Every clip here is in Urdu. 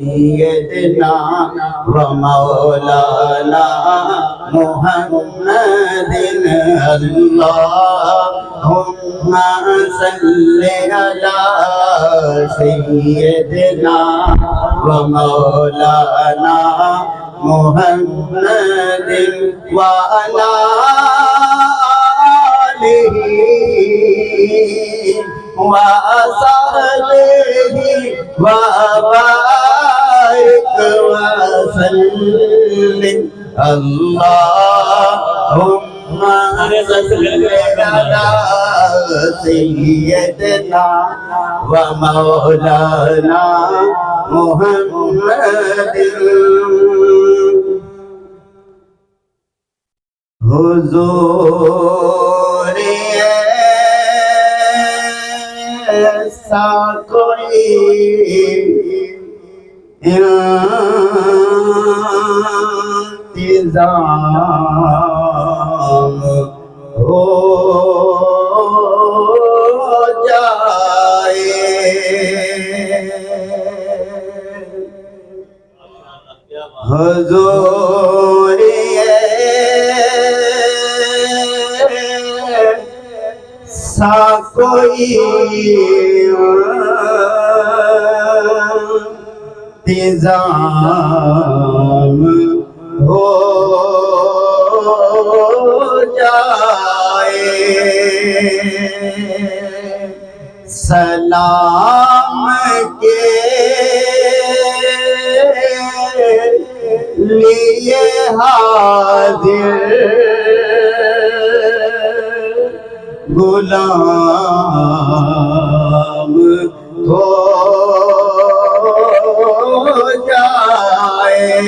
سيدنا ومولانا محمد اللهم صل على سيدنا ومولانا محمد وعلى آله وصحبه وبارك وسلم اللهم صل على سيدنا ومولانا محمد حضور ایسا کوئی انتظام ہو جائے حضور ایسا کوئی انتظام ہو جائے سلام کے لیے حاضر غلام ہو جائے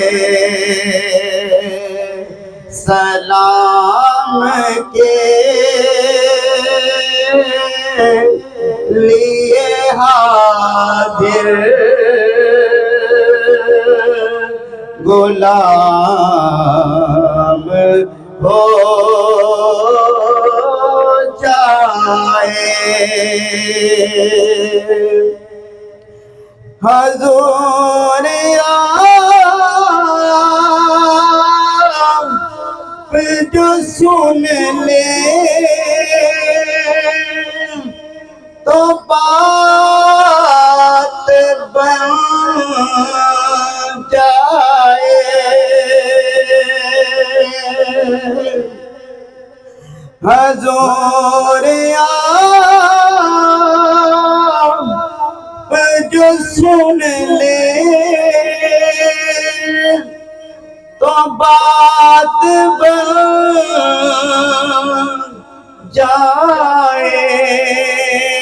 سلام کے لیے حاضر غلام ہو جائے حضور آپ جو سن لے تو بات بن جائے حضور آپ جو سن لے تو بات بن جائے